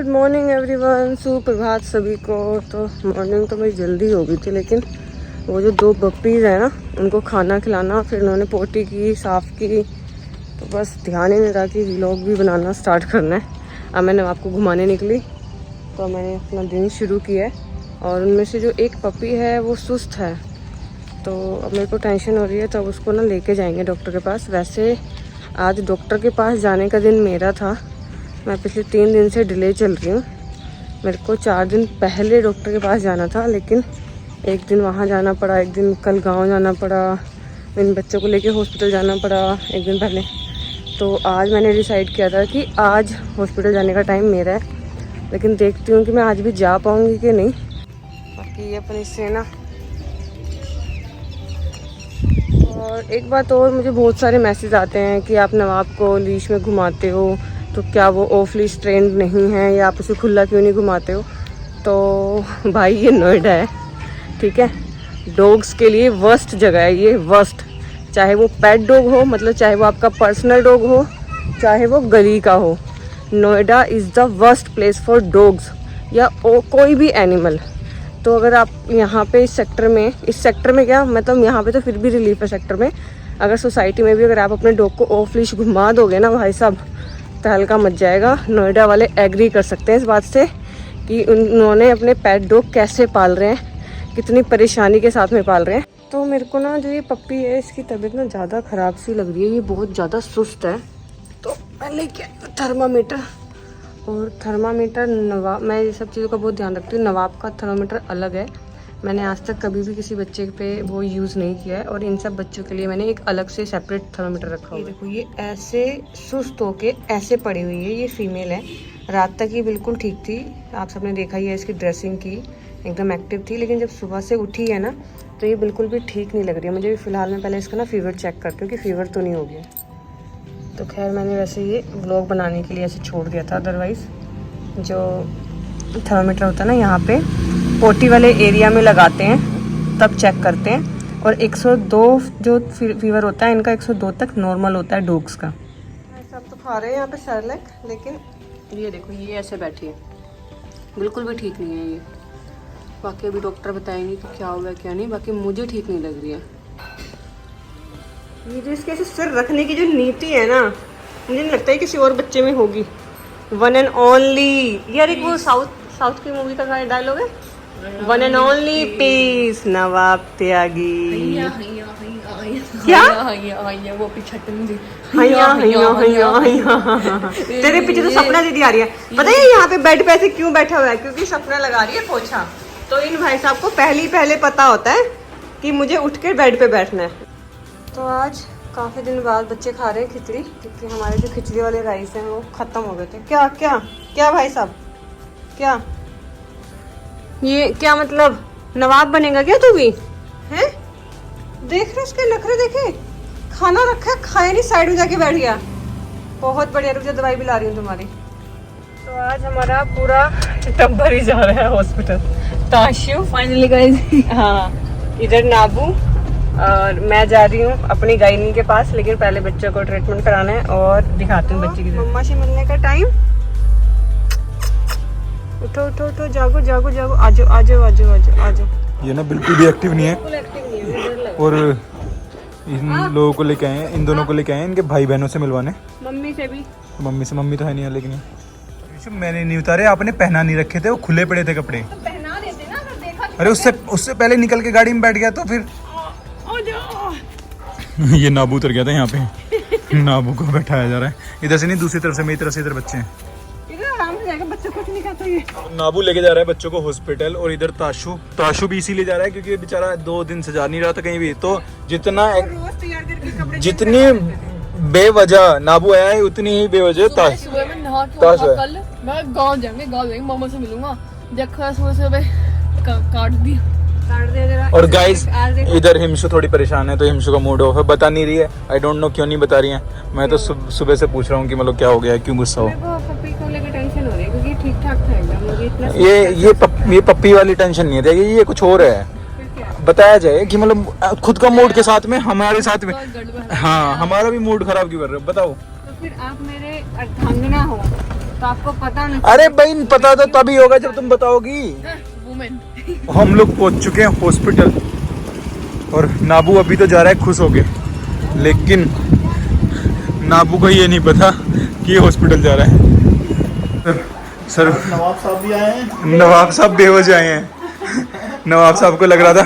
Good morning everyone, सुप्रभात सभी को। तो मॉर्निंग तो मेरी जल्दी हो गई थी, लेकिन वो जो 2 पप्पीज़ हैं ना, उनको खाना खिलाना, फिर उन्होंने पोटी की, साफ़ की, तो बस ध्यान ही नहीं रहा कि व्लॉग भी बनाना स्टार्ट करना है। अब मैंने आपको घुमाने निकली तो मैंने अपना दिन शुरू किया है। और उनमें से जो एक पप्पी है वो सुस्त है, तो अब मेरे को टेंशन हो रही है, तो अब उसको ना लेके जाएंगे डॉक्टर के पास। वैसे आज डॉक्टर के पास जाने का दिन मेरा था, मैं पिछले 3 दिन से डिले चल रही हूँ। मेरे को 4 दिन पहले डॉक्टर के पास जाना था, लेकिन एक दिन वहाँ जाना पड़ा, एक दिन कल गांव जाना पड़ा, इन बच्चों को लेके हॉस्पिटल जाना पड़ा एक दिन पहले। तो आज मैंने डिसाइड किया था कि आज हॉस्पिटल जाने का टाइम मेरा है, लेकिन देखती हूँ कि मैं आज भी जा पाऊँगी कि नहीं। बाकी ये अपनी से ना, और एक बात और, मुझे बहुत सारे मैसेज आते हैं कि आप नवाब को लीश में घुमाते हो, तो क्या वो ऑफ लीश ट्रेंड नहीं है, या आप उसे खुला क्यों नहीं घुमाते हो। तो भाई ये नोएडा है, ठीक है, डॉग्स के लिए वर्स्ट जगह है ये, वर्स्ट। चाहे वो पेट डॉग हो, मतलब चाहे वो आपका पर्सनल डॉग हो, चाहे वो गली का हो, Noida is the worst place for dogs या कोई भी एनिमल। तो अगर आप यहाँ पे इस सेक्टर में क्या मतलब, यहाँ पे तो फिर भी रिलीफ है सेक्टर में, अगर सोसाइटी में भी अगर आप अपने डॉग को ऑफ लीश घुमा दोगे ना भाई साहब, तो हल्का मच जाएगा। नोएडा वाले एग्री कर सकते हैं इस बात से कि उन्होंने अपने पेट डॉग कैसे पाल रहे हैं, कितनी परेशानी के साथ में पाल रहे हैं। तो मेरे को ना जो ये पप्पी है, इसकी तबीयत ना ज़्यादा ख़राब सी लग रही है, ये बहुत ज़्यादा सुस्त है। तो मैं लेके थर्मामीटर, और थर्मामीटर नवाब, मैं ये सब चीज़ों का बहुत ध्यान रखती हूँ। नवाब का थर्मामीटर अलग है, मैंने आज तक कभी भी किसी बच्चे पे वो यूज़ नहीं किया है, और इन सब बच्चों के लिए मैंने एक अलग से सेपरेट थर्मामीटर रखा हुआ है। देखो ये ऐसे सुस्त होके ऐसे पड़ी हुई है, ये फीमेल है। रात तक ये बिल्कुल ठीक थी, आप सबने देखा ही है, इसकी ड्रेसिंग की एकदम एक्टिव थी, लेकिन जब सुबह से उठी है ना, तो ये बिल्कुल भी ठीक नहीं लग रही है मुझे भी। फ़िलहाल मैं पहले इसका ना फीवर चेक करती हूँ कि फ़ीवर तो नहीं हो गया। तो खैर मैंने वैसे ये व्लॉग बनाने के लिए ऐसे छोड़ दिया था, अदरवाइज़ जो थर्मामीटर होता है ना, यहाँ पे पोटी वाले एरिया में लगाते हैं, तब चेक करते हैं। और 102 जो फीवर होता है इनका, 102 तक नॉर्मल होता है डॉग्स का। सब तो खा रहे हैं यहाँ पे सेरेलैक, लेकिन ये देखो ये ऐसे बैठी है, बिल्कुल भी ठीक नहीं है ये। बाकी अभी डॉक्टर बताएंगे कि क्या होगा क्या नहीं, बाकी मुझे ठीक नहीं लग रही है। ये जो इसके ऐसे सिर रखने की जो नीति है ना, मुझे नहीं लगता है किसी और बच्चे में होगी। वन एंड ओनली, यार एक वो साउथ की मूवी का डायलॉग है, वन एंड ओनली पीस नवाब त्यागी। क्या वो पीछे तेरे पीछे तो सपना दीदी आ रही है। पता है यहाँ पे बेड पे ऐसे क्यों बैठा हुआ है, क्योंकि सपना लगा रही है पोछा। तो इन भाई साहब को पहले पता होता है कि मुझे उठ के बेड पे बैठना है। तो आज काफ़ी दिन बाद बच्चे खा रहे हैं खिचड़ी, क्योंकि हमारे जो खिचड़ी वाले राइस हैं वो ख़त्म हो गए थे। क्या क्या क्या भाई साहब, क्या ये क्या मतलब, नवाब बनेगा क्या तू भी हैं? देख रहे उसके नखरे, देखे, खाना रखा खाए नहीं, साइड में जाके बैठ गया। बहुत बढ़िया, रुक जा दवाई भी ला रही हूँ तुम्हारी। तो आज हमारा पूरा टब्बर ही जा रहा है हॉस्पिटल। ताशु फाइनली गाइस, हाँ इधर नाबू, और मैं जा रही हूँ अपनी गायनी के पास, लेकिन पहले बच्चों को ट्रीटमेंट कराना है और दिखाती हूँ बच्चे की। मम्मा से मिलने का टाइम, उठो उठो उठो, जागो जागो जागो, आजो आजो आजो आजो आजो। ये ना बिल्कुल भी एक्टिव नहीं है, और इन लोगों को लेके आए हैं, इन दोनों को लेके आए हैं इनके भाई बहनों से मिलवाने। मम्मी से भी, मम्मी तो है नहीं है, लेकिन मैंने नहीं उतारे, आपने पहना नहीं रखे थे, वो खुले पड़े थे कपड़े। तो पहना देते ना, अगर देखा। अरे उससे पहले निकल के गाड़ी में बैठ गया, तो फिर ये नाबू उतर गया था यहाँ पे। नाबू को बैठाया जा रहा है, इधर से नहीं दूसरी तरफ से, मेरी तरफ से इधर बच्चे हैं। आराम से जाएगा, बच्चों कुछ नहीं खाता ये। नाबू लेके जा रहा है बच्चों को हॉस्पिटल, और इधर ताशु भी इसीलिए जा रहा है क्योंकि बेचारा 2 दिन से जा नहीं रहा था कहीं भी। तो जितनी बेवजह नाबू आया है, उतनी ही बेवजह ताशु है। मैं गाँव जाएंगे मामा से मिलूंगा, देखो सुबह काट दिया। और गाइस इधर हिमशु थोड़ी परेशान है, तो हिमशु का मूड ऑफ है, बता नहीं रही है, आई डोंट नो क्यों नहीं बता रही है। मैं तो सुबह से पूछ रहा हूँ कि मतलब क्या हो गया है, क्यों गुस्सा हो। पप्पी को लेकर टेंशन हो रही है, क्योंकि ठीक ठाक था एकदम, मुझे इतना ये पप्पी वाली टेंशन नहीं है, ये कुछ और है। बताया जाए कि मतलब खुद का मूड के साथ में हमारे साथ में, हाँ हमारा भी मूड खराब क्यों कर रहे हो, बताओ। तो फिर आप मेरे अर्धांगना हो, तो आपको पता नहीं। अरे भाई पता तो तभी होगा जब तुम बताओगी। वुमेन। हम लोग पहुंच चुके हैं हॉस्पिटल और नाबू अभी तो जा रहा है खुश होके, लेकिन नाबू को ये नहीं पता कि ये हॉस्पिटल जा रहा है। सर नवाब साहब भी आए हैं। नवाब साहब बेहोश आए हैं। नवाब साहब को लग रहा था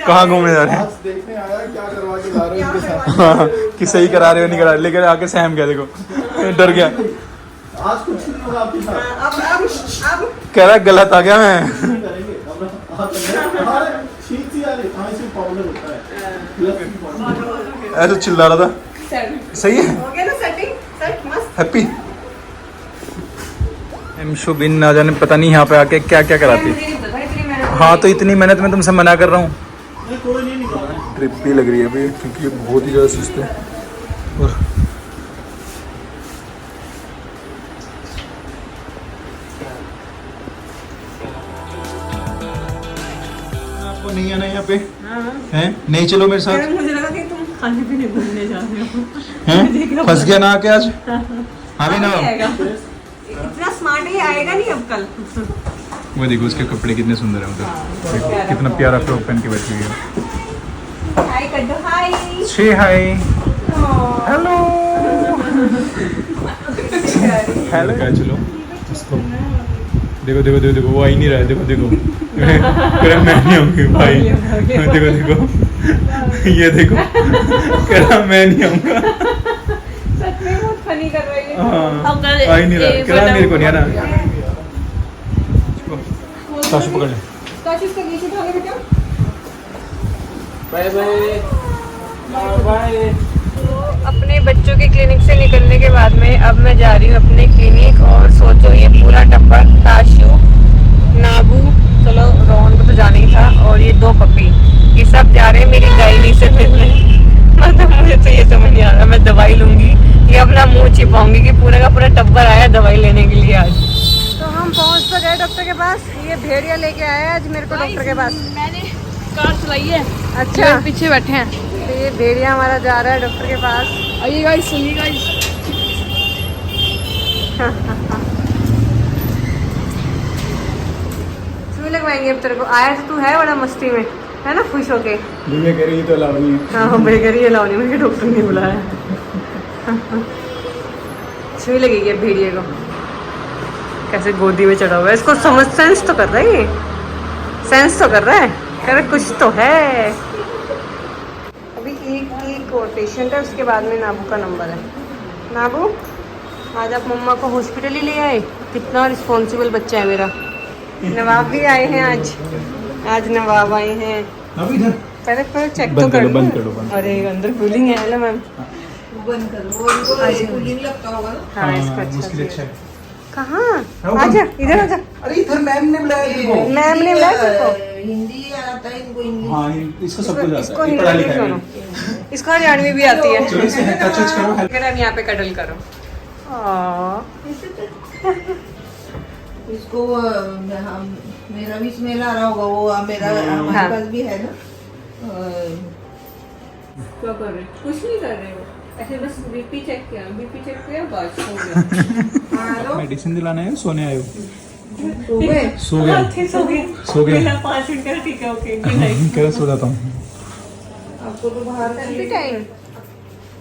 कहाँ घूमने जा रहे हैं। आज देखने आया क्या करवा के ला रहे हो इनके साथ। हाँ, कि सही करा रहे हो नहीं करा रहे, लेकिन आके सहम गया, देखो डर गया, आज कुछ नहीं होगा आपके साथ। अब कह रहा गलत आ गया मैं। नहीं करेंगे अब आज हमारे ठीक सी आ रही कहाँ से पाउडर होता है। ऐसे चिल्ला रहा था। सही है, हो गया ना सेटिंग, सेट मस्त। हैप्पी। शुबिन ना जाने पता नहीं यहाँ पे आके क्या क्या कराती। मुझे नहीं पता, इतनी मेहनत हाँ तो इतनी मेहनत में तुमसे मना कर रहा हूँ। नहीं कोई नहीं निकाला है। ट्रिप भी लग रही है अभी, क्योंकि ये बहुत ही ज़्यादा सुस्त है। और आपको नहीं आना यहाँ पे हैं? नहीं चलो मेरे साथ मुझे लगा कि तुम खाने पीने घूमने जा रहे हो। हैं? फंस गया ना आके आज। हाँ भी ना, इतना स्मार्ट ही आएगा नहीं अब कल। वो देखो उसके कपड़े कितने सुंदर हैं उधर, देखो कितना प्यारा फ्रॉक पहन के बैठी हुई है। हाय कर दो, हाय। Say hi. हेलो हेलो क्या चलो इसको देखो देखो देखो देखो वो आ ही नहीं रहा है, देखो देखो कह रहा मैं नहीं आऊँगी भाई, देखो देखो ये देखो कह रहा मैं नहीं आऊँगा। सच में बहुत फनी कर रही है। हाँ आ ही नहीं रहा, कह रहा मेरे को नहीं आना। सासू पकड़ ले। काश इसका नीचे उठा ले बेटा। Bye bye bye. अपने बच्चों के क्लिनिक से निकलने के बाद में अब मैं जा रही हूँ अपने क्लिनिक, और सोचो ये पूरा टब्बर ताशु, नाबू, चलो रोहन को तो जाना ही था, और ये 2 पपी, ये सब जा रहे हैं मेरी गायनी से मिलने। मतलब मुझे तो ये समझ नहीं आ रहा, मैं दवाई लूंगी या अपना मुंह छिपाऊंगी कि पूरा का पूरा टब्बर आया दवाई लेने के लिए आज। तो हम पहुँच तो गए डॉक्टर के पास। ये भेड़िया लेके आया आज मेरे को डॉक्टर के पास। मैंने कार चलाई है, अच्छा, पीछे बैठे हैं। तो ये भेड़िया हमारा जा रहा है डॉक्टर के पास। आइए गाइस, सुनिए गाइस। सुई लगवाएंगे अब तेरे को। आया तो तू है बड़ा मस्ती में, है ना, खुश होके। दुनिया कह रही है तो अलाउ नहीं है। हाँ मैं कह रही है लाओ नहीं, मुझे डॉक्टर ने बुलाया। सुई लगेगी अब भेड़िए को। कैसे गोदी में चढ़ा हुआ है, इसको समझ सेंस तो कर रहा है, ये सेंस तो कर रहा है, कह रहा कुछ तो है। अभी एक और पेशेंट है, उसके बाद में नाबू का नंबर है। नाबू आज आप मम्मा को हॉस्पिटल ही ले आए, कितना रिस्पॉन्सिबल बच्चा है मेरा। नवाब भी आए हैं आज नवाब आए हैं। अब इधर पहले चेक तो बंद कर करो, लो। बंद करो, बंद। अरे अंदर कूलिंग है। Hello ma'am. बंद करो, कूलिंग लगता होगा ना। हाँ इसका उसके लिए अच्छा अच्छा। है। कहाँ? आजा इधर आजा। अरे इधर मैम ने बुलाया तुमको। मैम ने बुलाया तुमको? हिंदी आता है इनको, हिंदी। हाँ इसको सब कुछ इसको आता है, ये पढ़ा हिंदी लिखा है। सुनो, इसको हरियाणवी भी आती है। चलो इसे टच करो। मैम यहाँ पे कटल करो। इसको मेरा भी स्मेल आ रहा होगा, वो मेरा हमारे हाँ। पास भी है ना। क्या कर रहे? कुछ नहीं कर रहे हो, ऐसे बस बीपी चेक किया बस हो गया। मेडिसिन दिलाना है, सोने आए हो? तो वे सो गया, सो गया। बिना 5 मिनट का ठीक है, ओके नहीं। कह रहा सो जाता हूँ। आपको तो बाहर काफी टाइम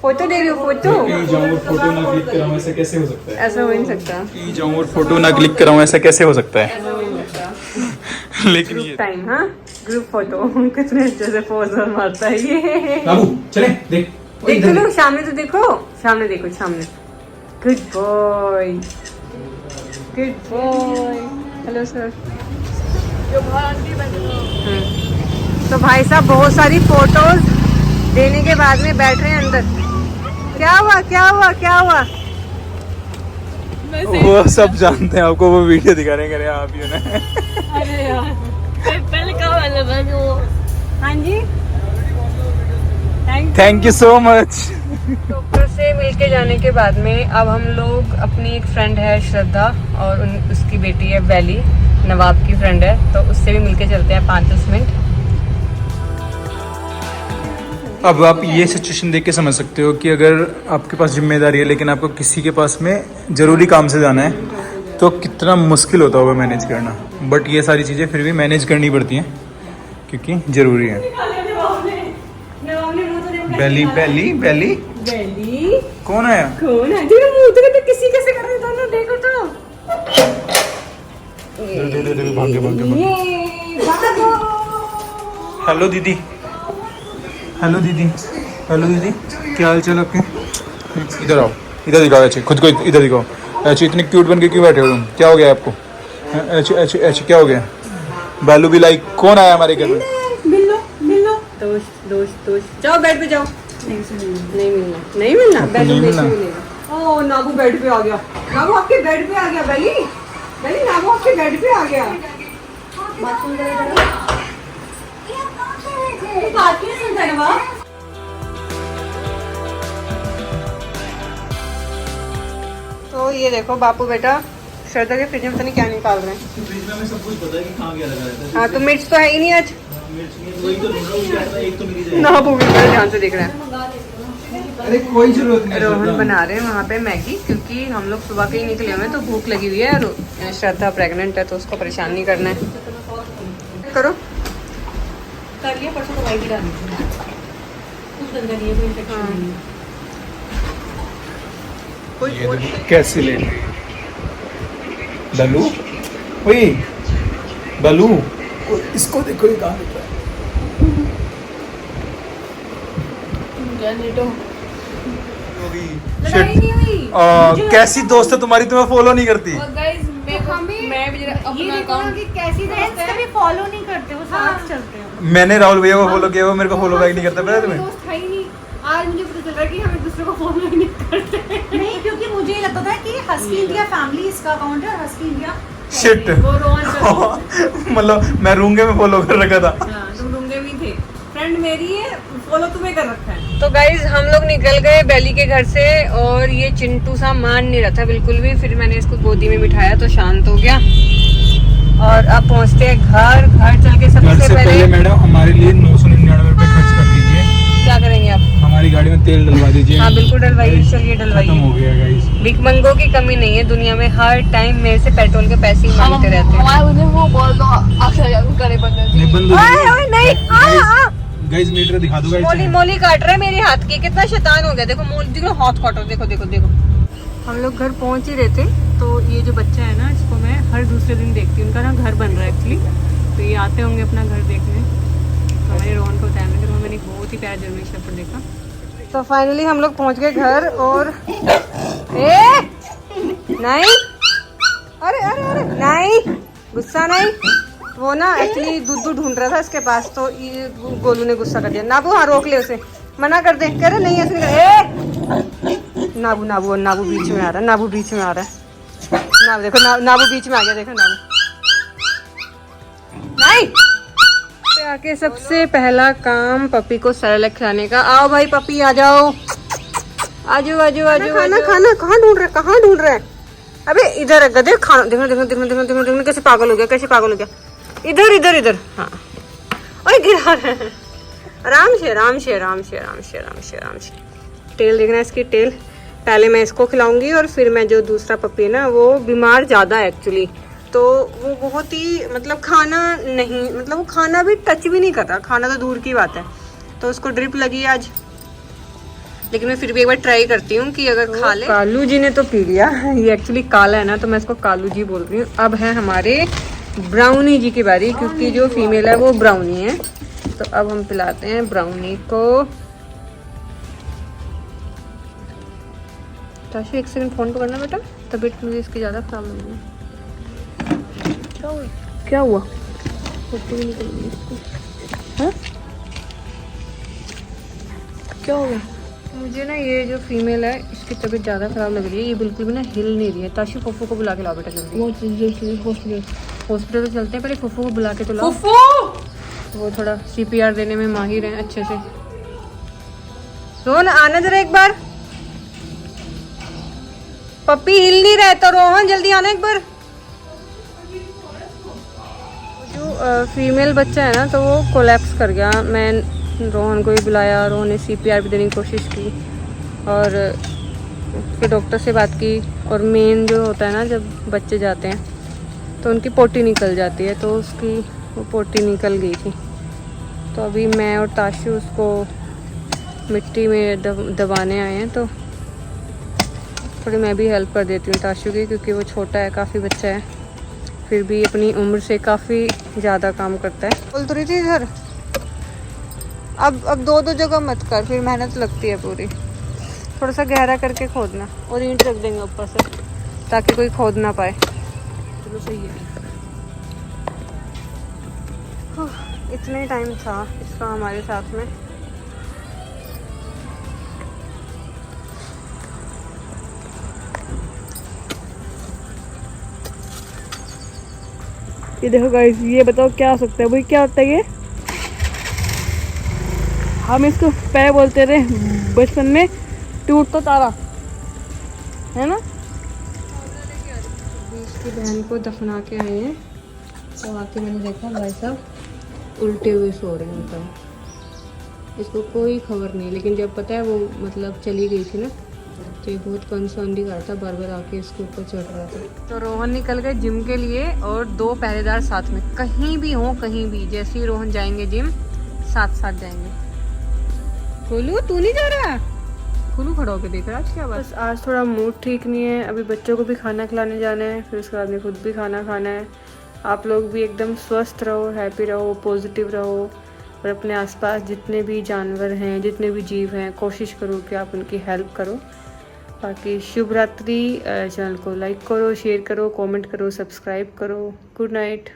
फोटो दे रही हो, फोटो कहीं जाऊँ और फोटो ना क्लिक कराऊँ, ऐसा कैसे हो सकता है? ऐसा हो ही नहीं सकता। कहीं जाऊँ और फोटो ना क्लिक कराऊँ, ऐसा कैसे हो सकता है? लेकिन ये टाइम, हाँ ग्रुप फोटो कितने अच्छे से पोज मारता है ये। बाबू चले देख। देखो ना, सामने तो देखो, सामने देखो, सामने। Good boy, good boy. Hello sir. जो बाहर आंटी बैठे तो भाई साहब बहुत सारी फोटोज देने के बाद में बैठ रहे हैं अंदर। क्या हुआ क्या हुआ क्या हुआ? वो सब जानते हैं आपको, वो वीडियो दिखा रहे हैं, कह रहे हैं आप ही हो ना। अरे यार, पहले कहाँ वाले बन वो। हाँ जी, thank you so much. Doctor से मिलके जाने के बाद में अब हम लोग, अपनी एक फ्रेंड है श्रद्धा और उसकी बेटी है वैली, नवाब की फ्रेंड है, तो उससे भी मिलके चलते हैं 5-10 मिनट। अब आप ये सिचुएशन देख के समझ सकते हो कि अगर आपके पास जिम्मेदारी है लेकिन आपको किसी के पास में ज़रूरी काम से जाना है तो कितना मुश्किल होता होगा मैनेज करना। बट ये सारी चीज़ें फिर भी मैनेज करनी पड़ती हैं क्योंकि ज़रूरी है। बेली बेली बेली बेली कौन आया? कौन है? देखो मुंह तो किसी कैसे कर रहे दोनों, देखो तो। भागे भागे भागे। ये भागो। हेलो दीदी, हेलो दीदी, हेलो दीदी, क्या हाल चाल आपके? इधर आओ, इधर दिखाओ, अच्छे खुद को इधर दिखाओ। अच्छे इतने क्यूट बन के क्यों बैठे हो तुम? क्या हो गया आपको? अच्छे अच्छे अच्छे क्या हो गया? बालू भी लाइक कौन आया हमारे घर में? मिलो मिलो, दोस्त दोस्त दोस्त, जाओ बेड पे जाओ। नहीं मिलना, नहीं मिलना, बेड पे नहीं मिलेगा। ओ नाबू बेड पे आ गया, नाबू आपके बेड पे आ गया। बेली बेली, नाबू आपके बेड पे आ गया। बाथरूम बात क्यों सुनता है ना? तो ये देखो बापू बेटा श्रद्धा के फ्रिज में पता नहीं क्या निकाल रहे हैं। फ्रिज में हमें सब कुछ पता है कि कहाँ क्या लगा रहता है। हाँ तो मिर्च तो है ही नहीं आज। मिर्च नहीं है, वही तो ढूंढ रहा हूँ, क्या था, एक तो मिली जाएगी। ना वो भी बड़े ध्यान से देख रहे हैं। अरे कोई जरूरत नहीं। रोहन बना रहे हैं वहाँ पे मैगी, क्योंकि हम लोग सुबह के ही निकले हुए हैं तो भूख लगी हुई है। और श्रद्धा प्रेग्नेंट है तो उसको परेशान नहीं करना है। करो कर लिया, परसों दवाई भी डाली थी, कुछ गंदा नहीं है, कोई इन्फेक्शन नहीं है। कोई कैसे ले बालू? वही बालू, इसको देखो ये कहाँ दिख रहा है। लड़ाई नहीं हुई। कैसी दोस्त है तुम्हारी, तुम्हें फॉलो नहीं करती? मैं भी जरा अपना अकाउंट भी फॉलो नहीं करते, वो साथ चलते हैं। मैंने राहुल भैया को फॉलो किया, वो मेरे को फॉलो बैक नहीं करता। पता है तुम्हें? दोस्त है ही नहीं। आज मुझे पता चल रहा है कि हम एक दूसरे को फॉलो ही नहीं करते। नहीं, क्योंकि मुझे ये लगता था कि हस्की इंडिया फैमिली इसका अकाउंट है और हस्की इंडिया शिट, वो रोहन का मतलब मैं रूंगे में फॉलो कर रखा था। हाँ, तुम डूंगे भी थे। फ्रेंड मेरी है, फॉलो तुम्हें कर रखा है। तो गाइज हम लोग निकल गए बेली के घर से और ये चिंटू सा मान नहीं रहा था बिल्कुल भी। फिर मैंने इसको गोदी में बिठाया तो शांत हो गया। और अब पहुंचते हैं घर। घर चल के सबसे पहले मैडम हमारे लिए 999 रुपए खर्च कर दीजिए। क्या करेंगे आप? हमारी गाड़ी में तेल डलवा दीजिए। हाँ बिल्कुल डलवाइए, चलिए खत्म डलवाइए। हो गया गाइस। भिखमंगों की कमी नहीं है दुनिया में, हर टाइम मेरे से पेट्रोल के पैसे ही मांगते रहते हैं। नहीं बंद हो ओए, ओए, नहीं, गाइस मीटर दिखा दो गाइस। मोली मोली काट रहा है मेरे हाथ की, कितना शैतान हो गया। देखो मोली, देखो हाथ काट रहा, देखो देखो देखो। हम लोग घर पहुंच ही रहे थे तो ये जो बच्चा है ना, इसको मैं हर दूसरे दिन देखती हूँ। उनका ना घर बन रहा है एक्चुअली, तो ये आते होंगे अपना घर देखने। तो हमारे रोहन को बताया कि मैंने एक बहुत ही प्यारा जर्मन शेफर्ड देखा। तो फाइनली हम लोग पहुंच गए घर। और नहीं, अरे अरे अरे नहीं, गुस्सा नहीं। वो ना एक्चुअली दूध ढूंढ रहा था इसके पास, तो ये गोलू ने गुस्सा कर दिया। नाबू हाँ रोक ले उसे, मना कर दे। कह रहे नहीं ऐसे नहीं। नाबू नाबू नाबू बीच में आ रहा है, नाबू बीच में आ रहा है। नाबू देखो, नाबू बीच में आ गया, देखो नाबू नहीं। पे आके सबसे पहला काम पपी को सेरेलैक खिलाने का। आओ भाई पपी आ जाओ, आजू आजू आजू। खाना खाना कहाँ ढूंढ रहा है, कहाँ ढूंढ रहा है? अबे इधर है गधे, खाना देखो देखो देखो देखो देखो देखो कैसे पागल हो गया, कैसे पागल हो गया। इधर इधर इधर, हाँ। ओए गिरा रहा है। आराम से आराम से आराम से आराम से आराम से आराम से। टेल देखना है इसकी, टेल। पहले मैं इसको खिलाऊंगी और फिर मैं जो दूसरा पपी है ना, वो बीमार ज़्यादा है एक्चुअली, तो वो बहुत ही मतलब खाना नहीं, मतलब वो खाना भी टच भी नहीं कर रहा, खाना तो दूर की बात है। तो उसको ड्रिप लगी है आज, लेकिन मैं फिर भी एक बार ट्राई करती हूँ कि अगर खा ले। कालू जी ने तो पी लिया, ये एक्चुअली काला है ना तो मैं इसको कालू जी बोल रही हूँ। अब है हमारे ब्राउनी जी की बारी, क्योंकि जो फीमेल है वो ब्राउनी है। तो अब हम पिलाते हैं ब्राउनी को। ताशु एक सेकंड फोन पकड़ना बेटा, तबीयत मुझे इसकी ज़्यादा खराब लग रही है। क्या हुआ? हाँ? क्या हो गया? मुझे ना ये जो फीमेल है इसकी तबीयत ज़्यादा ख़राब लग रही है, ये बिल्कुल भी ना हिल नहीं रही है। ताशु फुफू को बुला के लाओ बेटा जल्दी। हॉस्पिटल तो चलते हैं, पहले फुफू को बुला के तो लाओ। वो थोड़ा CPR देने में माहिर हैं अच्छे से। रोहन आना जरा एक बार, पप्पी हिल नहीं रहा है तो रोहन जल्दी आना एक बार। जो फीमेल बच्चा है ना तो वो कोलैप्स कर गया। मैं रोहन को भी बुलाया, रोहन ने CPR भी देने की कोशिश की और फिर डॉक्टर से बात की। और मेन जो होता है ना, जब बच्चे जाते हैं तो उनकी पोटी निकल जाती है, तो उसकी वो पोटी निकल गई थी। तो अभी मैं और ताशु उसको मिट्टी में दबाने आए हैं, तो थोड़ी मैं भी हेल्प कर देती हूँ ताशु की, क्योंकि वो छोटा है, काफ़ी बच्चा है, फिर भी अपनी उम्र से काफ़ी ज़्यादा काम करता है। बोल तो रही थी इधर, अब दो जगह मत कर, फिर मेहनत लगती है पूरी। थोड़ा सा गहरा करके खोदना और ईंट रख देंगे ऊपर से, ताकि कोई खोद ना पाए। चलो सही है। इतना ही टाइम था इसका हमारे साथ में। ये देखो गाइस, ये बताओ क्या हो सकता है भाई, क्या होता है ये? हम इसको पैर बोलते रहे बचपन में, टूटता तारा है ना। इसकी बहन को दफना के आए हैं, तो आके मैंने देखा भाई साहब उल्टे हुए सो रहे हैं। मतलब इसको कोई खबर नहीं, लेकिन जब पता है वो मतलब चली गई थी ना, तो ये बहुत कंसर्न भी कर रहा था, बार बार आके इसके ऊपर चढ़ रहा था। तो रोहन निकल गए जिम के लिए और 2 पहरेदार साथ में, कहीं भी हो कहीं भी, जैसे ही रोहन जाएंगे जिम साथ साथ जाएंगे। खोलू तू नहीं जा रहा? खोलू खड़ा होकर देख रहा आज क्या बात। बस आज थोड़ा मूड ठीक नहीं है, अभी बच्चों को भी खाना खिलाने जाना है, फिर उसके बाद में खुद भी खाना खाना है। आप लोग भी एकदम स्वस्थ रहो, हैप्पी रहो, पॉजिटिव रहो, और अपने आसपास जितने भी जानवर हैं, जितने भी जीव हैं, कोशिश करो कि आप उनकी हेल्प करो। बाकी शुभ रात्रि। चैनल को लाइक करो, शेयर करो, कमेंट करो, सब्सक्राइब करो। Good night.